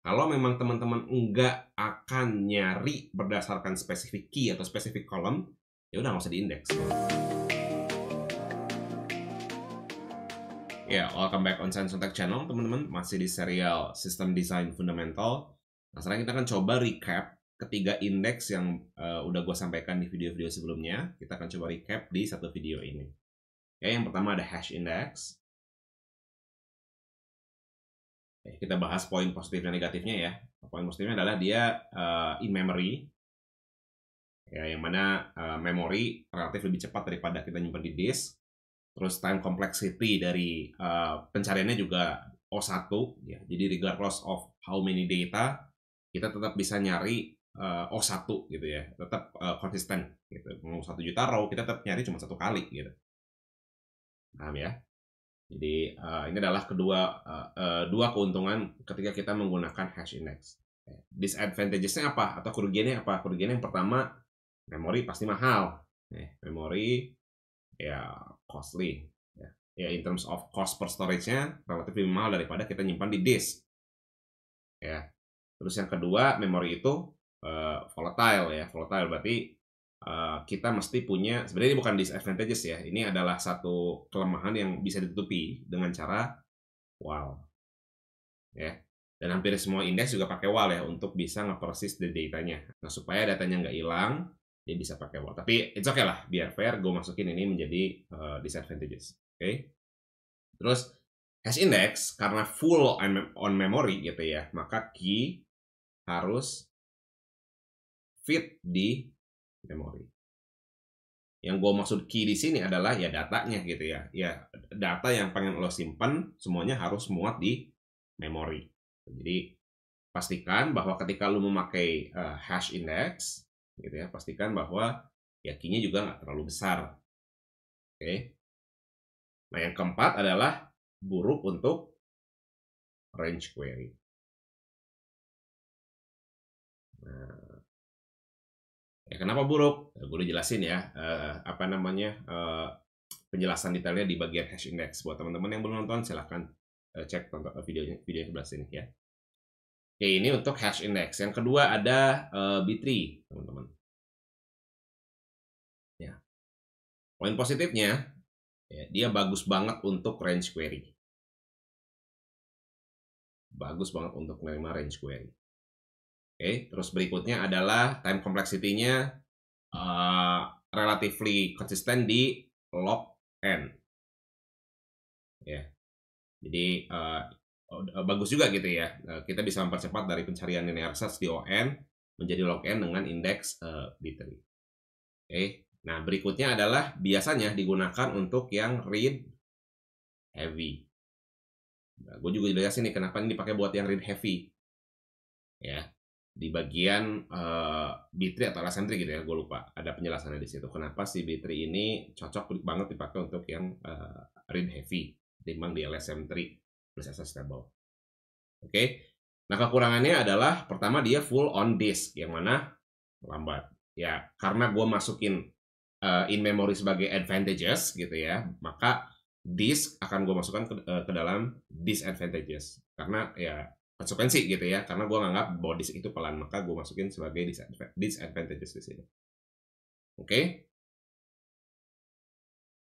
Kalau memang teman-teman enggak akan nyari berdasarkan spesifik key atau spesifik column, ya udah nggak usah diindeks. Ya, welcome back on Science Contact Channel, teman-teman. Masih di serial System Design Fundamental. Nah, sekarang kita akan coba recap ketiga indeks yang udah gue sampaikan di video-video sebelumnya. Kita akan coba recap di satu video ini. Ya, yang pertama ada hash index. Kita bahas poin positif dan negatifnya ya. Poin positifnya adalah dia in memory. Ya, yang mana memori relatif lebih cepat daripada kita nyimpan di disk. Terus time complexity dari pencariannya juga O1 ya. Jadi regardless of how many data, kita tetap bisa nyari O1 gitu ya. Tetap konsisten gitu. Mau 1 juta row, kita tetap nyari cuma 1 kali gitu. Paham ya? Jadi ini adalah dua keuntungan ketika kita menggunakan hash index. Disadvantages-nya apa? Atau kerugiannya apa? Kerugiannya yang pertama, memori pasti mahal. Memori ya costly ya in terms of cost per storage-nya relatif lebih mahal daripada kita nyimpan di disk ya. Terus yang kedua, memori itu volatile ya. Volatile berarti kita mesti punya, sebenarnya ini bukan disadvantages ya, ini adalah satu kelemahan yang bisa ditutupi dengan cara WAL ya. Dan hampir semua indeks juga pakai WAL ya untuk bisa nge-persist the datanya. Nah, supaya datanya nggak hilang, dia bisa pakai WAL. Tapi it's okay lah, biar fair, gue masukin ini menjadi disadvantages. Oke. Terus hash index karena full on memory gitu ya, maka key harus fit di memori. Yang gue maksud key di sini adalah ya datanya gitu ya. Ya data yang pengen lo simpen semuanya harus muat di memori. Jadi pastikan bahwa ketika lo memakai hash index gitu ya, pastikan bahwa ya key-nya juga nggak terlalu besar. Oke. Nah, yang keempat adalah buruk untuk range query. Nah, ya kenapa buruk? Gue udah jelasin ya, penjelasan detailnya di bagian hash index. Buat teman-teman yang belum nonton, silahkan cek video sebelah sini ya. Oke, ini untuk hash index. Yang kedua ada B3, teman-teman. Ya. Poin positifnya, ya, dia bagus banget untuk range query. Bagus banget untuk menerima range query. Oke, terus berikutnya adalah time complexity-nya relatively konsisten di log n. Ya. Jadi bagus juga gitu ya. Kita bisa mempercepat dari pencarian linear search di ON menjadi log n dengan indeks B3. Oke. Nah, berikutnya adalah biasanya digunakan untuk yang read heavy. Nah, gue juga jelasin nih kenapa ini dipakai buat yang read heavy. Ya. Di bagian B3 atau LSM3 gitu ya, gue lupa. Ada penjelasannya di situ. Kenapa si B3 ini cocok banget dipakai untuk yang read heavy timbang di LSM3 plus SS table. Oke. Nah, kekurangannya adalah pertama dia full on disk, yang mana lambat. Ya, karena gue masukin in memory sebagai advantages gitu ya, maka disk akan gue masukkan ke dalam disadvantages. Karena ya konsekuensi gitu ya, karena gue nganggap bahwa disk itu pelan, maka gue masukin sebagai disadvantages di sini. Oke.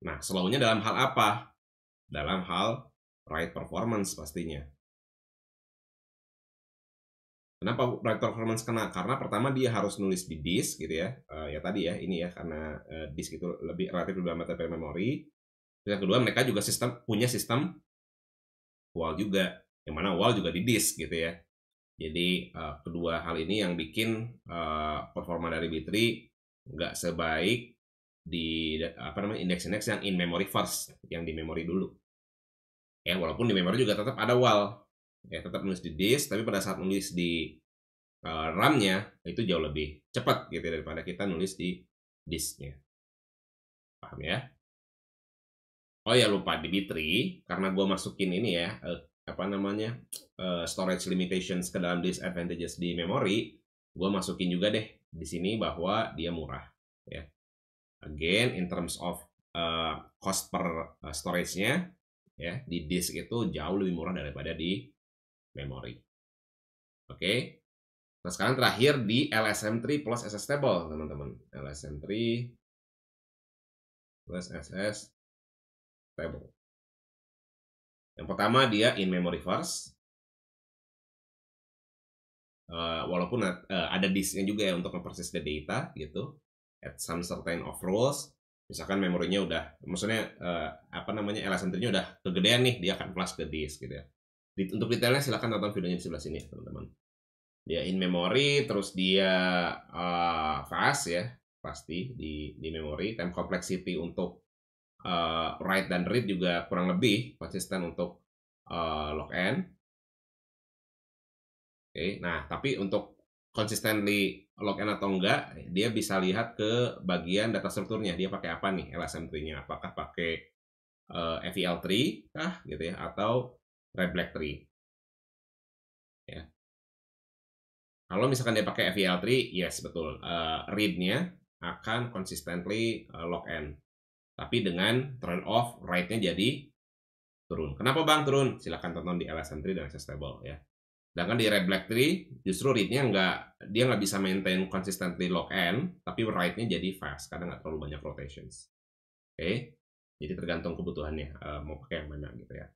Nah, slow-nya dalam hal apa? Dalam hal write performance pastinya. Kenapa write performance kena? Karena pertama dia harus nulis di disk gitu ya. Ya tadi ya, ini ya karena disk itu relatif lebih lambat daripada memori. Yang kedua, mereka juga punya sistem WAL juga, yang mana WAL juga di disk gitu ya. Jadi kedua hal ini yang bikin performa dari B3 nggak sebaik di indeks-indeks yang in memory first, yang di memori dulu. Ya, walaupun di memori juga tetap ada WAL. Ya, tetap nulis di disk, tapi pada saat nulis di RAM-nya itu jauh lebih cepat gitu daripada kita nulis di disknya. Paham ya? Oh ya, lupa di B3 karena gue masukin ini ya storage limitations ke dalam disadvantages di memory, gue masukin juga deh di sini bahwa dia murah ya. Again, in terms of cost per storage-nya ya, di disk itu jauh lebih murah daripada di memory. Oke. Oke. Nah, sekarang terakhir di LSM3 plus SS Stable, teman-teman. LSM3 plus SS Stable. Yang pertama dia in memory first. Walaupun ada disknya juga ya untuk memproses the data gitu. At some certain of rules. Misalkan memorinya udah, maksudnya LSM3-nya udah kegedean nih, dia akan flash ke disk gitu ya. Untuk detailnya silahkan tonton videonya di sebelah sini ya, teman-teman. Dia in memory, terus dia fast ya, pasti di memori. Time complexity untuk write dan read juga kurang lebih konsisten untuk log n. Oke, nah tapi untuk consistently log n atau enggak, dia bisa lihat ke bagian data strukturnya. Dia pakai apa nih LSM3-nya? Apakah pakai FEL3 kah gitu ya, atau Red-Black Tree? Ya. Kalau misalkan dia pakai FEL3, yes betul. Read-nya akan consistently log n. Tapi dengan turn off write-nya jadi turun. Kenapa bang turun? Silahkan tonton di LSM3 dan SS Stable ya. Sedangkan di Red-Black Tree justru read-nya dia nggak bisa maintain consistently log n, tapi write-nya jadi fast karena nggak terlalu banyak rotations. Oke, jadi tergantung kebutuhannya mau pakai yang mana gitu ya.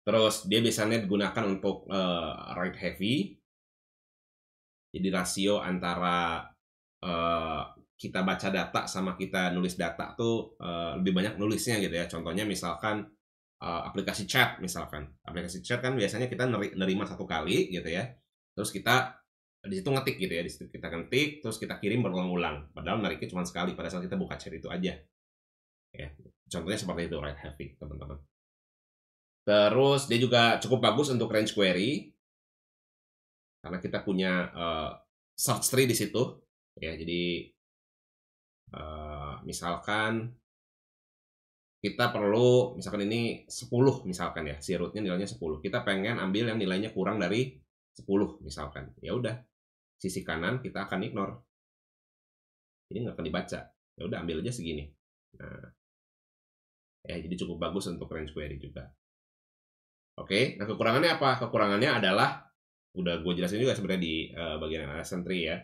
Terus dia biasanya digunakan untuk write heavy. Jadi rasio antara kita baca data sama kita nulis data tuh lebih banyak nulisnya gitu ya. Contohnya misalkan aplikasi chat misalkan. Aplikasi chat kan biasanya kita nerima satu kali gitu ya. Terus kita di situ ngetik gitu ya. Di situ kita ngetik terus kita kirim berulang-ulang. Padahal nariknya cuma sekali pada saat kita buka chat itu aja. Ya. Contohnya seperti itu write heavy, teman-teman. Terus dia juga cukup bagus untuk range query karena kita punya search tree di situ ya. Jadi misalkan kita perlu misalkan ini 10 misalkan ya, si rootnya nilainya 10, kita pengen ambil yang nilainya kurang dari 10 misalkan, ya udah sisi kanan kita akan ignore, ini nggak akan dibaca, ya udah ambil aja segini. Nah ya, jadi cukup bagus untuk range query juga. Oke, nah kekurangannya apa? Kekurangannya adalah udah gue jelasin juga sebenarnya di bagian LSM3 ya.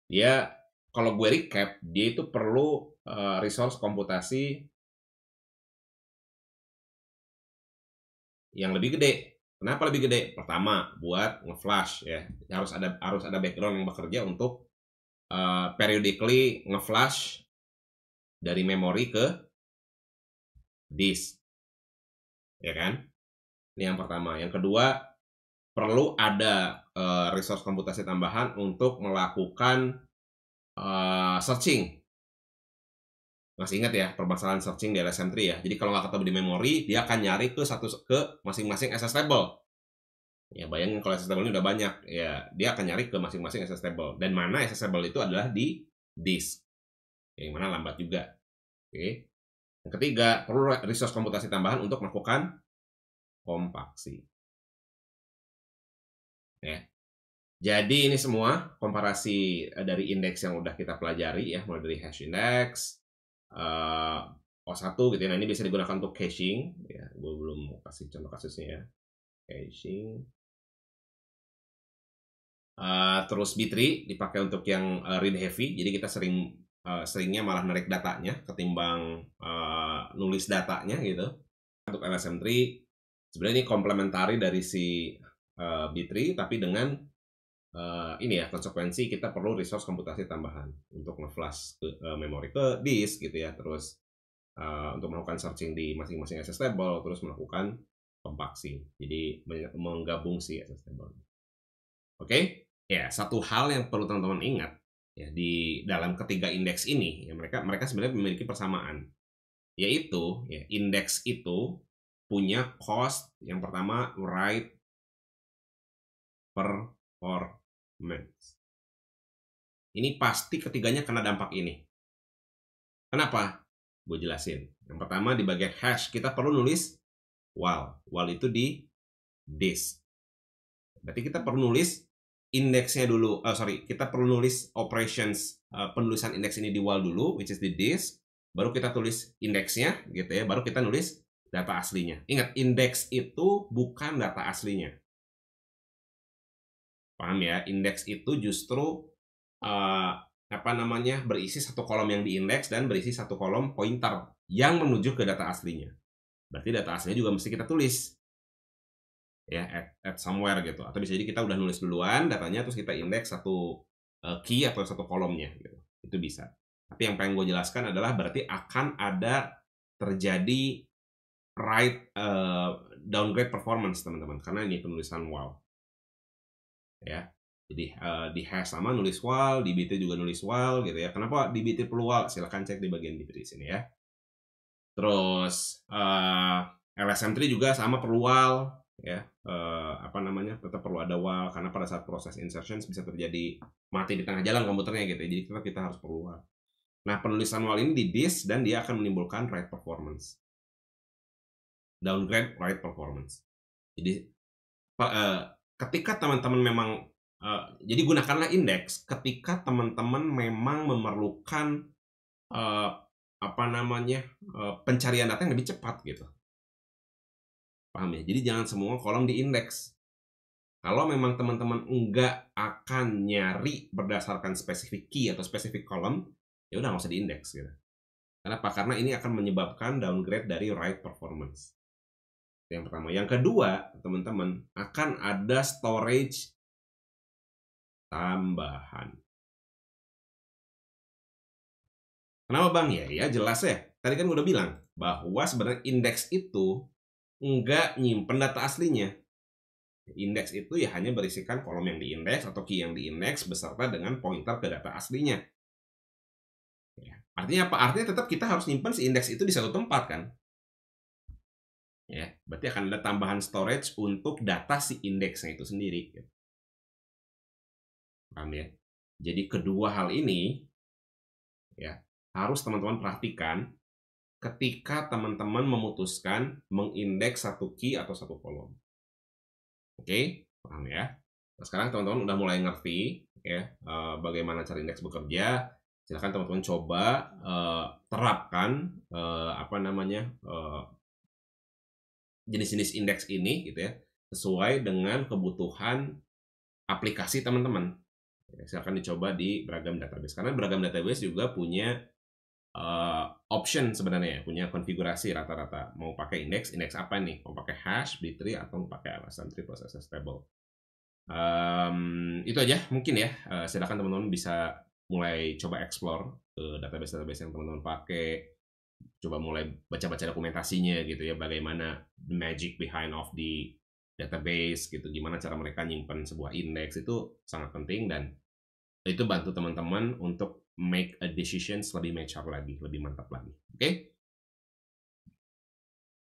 Dia kalau gue recap, dia itu perlu resource komputasi yang lebih gede. Kenapa lebih gede? Pertama, buat nge-flash ya. Harus ada background yang bekerja untuk periodically nge-flash dari memori ke disk. Ya kan? Ini yang pertama. Yang kedua, perlu ada resource komputasi tambahan untuk melakukan searching. Masih ingat ya permasalahan searching di LSM3 ya. Jadi kalau nggak ketemu di memori, dia akan nyari ke masing-masing SS table. Ya bayangin kalau SS table ini udah banyak, ya dia akan nyari ke masing-masing SS table. Dan mana SS table itu adalah di disk. Yang mana lambat juga. Oke. Yang ketiga, perlu resource komputasi tambahan untuk melakukan kompaksi. Ya. Jadi ini semua komparasi dari indeks yang udah kita pelajari ya, mulai dari hash index, O1 gitu ya. Nah ini bisa digunakan untuk caching ya. Gue belum mau kasih contoh kasusnya ya. Caching. Terus B3 dipakai untuk yang read heavy. Jadi kita seringnya malah narik datanya ketimbang nulis datanya gitu. Untuk LSM3 sebenarnya ini komplementari dari si B3 tapi dengan ini ya konsekuensi kita perlu resource komputasi tambahan untuk nge-flash ke memori ke disk gitu ya. Terus untuk melakukan searching di masing-masing SS table, terus melakukan kompaksi. Jadi menggabung si SS table. Oke, ya satu hal yang perlu teman-teman ingat ya di dalam ketiga indeks ini ya mereka sebenarnya memiliki persamaan, yaitu ya indeks itu punya cost yang pertama write performance. Ini pasti ketiganya kena dampak ini. Kenapa? Gue jelasin. Yang pertama di bagian hash kita perlu nulis while itu di disk. Berarti kita perlu nulis indeksnya dulu. Kita perlu nulis operations penulisan indeks ini di while dulu, which is di disk. Baru kita tulis indeksnya, gitu ya. Baru kita nulis data aslinya. Ingat, indeks itu bukan data aslinya. Paham ya? Indeks itu justru berisi satu kolom yang diindeks dan berisi satu kolom pointer yang menuju ke data aslinya. Berarti data aslinya juga mesti kita tulis ya at somewhere gitu. Atau bisa jadi kita udah nulis duluan datanya terus kita indeks satu key atau satu kolomnya gitu. Itu bisa. Tapi yang pengen gue jelaskan adalah berarti akan ada terjadi downgrade performance teman-teman karena ini penulisan while ya. Jadi di hash sama nulis while, di BT juga nulis while gitu ya. Kenapa di BT perlu while? Silahkan cek di bagian di sini ya. Terus LSM3 juga sama perlu while ya. Tetap perlu ada while karena pada saat proses insertion bisa terjadi mati di tengah jalan komputernya gitu. Jadi kita harus perlu while. Nah, penulisan while ini di disk dan dia akan menimbulkan write performance. Downgrade write performance. Jadi ketika teman-teman memang jadi gunakanlah indeks ketika teman-teman memang memerlukan pencarian data yang lebih cepat gitu. Paham ya? Jadi jangan semua kolom diindeks. Kalau memang teman-teman enggak akan nyari berdasarkan spesifik key atau spesifik kolom, ya udah nggak usah diindeks gitu. Kenapa? Karena ini akan menyebabkan downgrade dari write performance. Yang pertama. Yang kedua, teman-teman, akan ada storage tambahan. Kenapa Bang? Ya jelas ya. Tadi kan udah bilang bahwa sebenarnya indeks itu enggak nyimpen data aslinya. Indeks itu ya hanya berisikan kolom yang diindeks atau key yang diindeks beserta dengan pointer ke data aslinya. Ya. Artinya apa? Artinya tetap kita harus nyimpen si indeks itu di satu tempat kan? Ya, berarti akan ada tambahan storage untuk data si indeksnya itu sendiri. Paham ya? Jadi kedua hal ini ya harus teman-teman perhatikan ketika teman-teman memutuskan mengindeks satu key atau satu kolom. Oke, paham ya? Nah, sekarang teman-teman udah mulai ngerti ya bagaimana cara indeks bekerja. Silahkan teman-teman coba terapkan jenis-jenis indeks ini gitu ya sesuai dengan kebutuhan aplikasi teman-teman. Silahkan dicoba di beragam database karena beragam database juga punya option sebenarnya, punya konfigurasi rata-rata mau pakai indeks apa nih, mau pakai hash, B-tree atau mau pakai LSM3 plus SSH table. Itu aja mungkin ya. Silakan teman-teman bisa mulai coba explore ke database yang teman-teman pakai, coba mulai baca-baca dokumentasinya gitu ya, bagaimana the magic behind of the database gitu, gimana cara mereka nyimpen sebuah indeks itu sangat penting dan itu bantu teman-teman untuk make a decisions lebih mature lagi, lebih mantap lagi. Oke?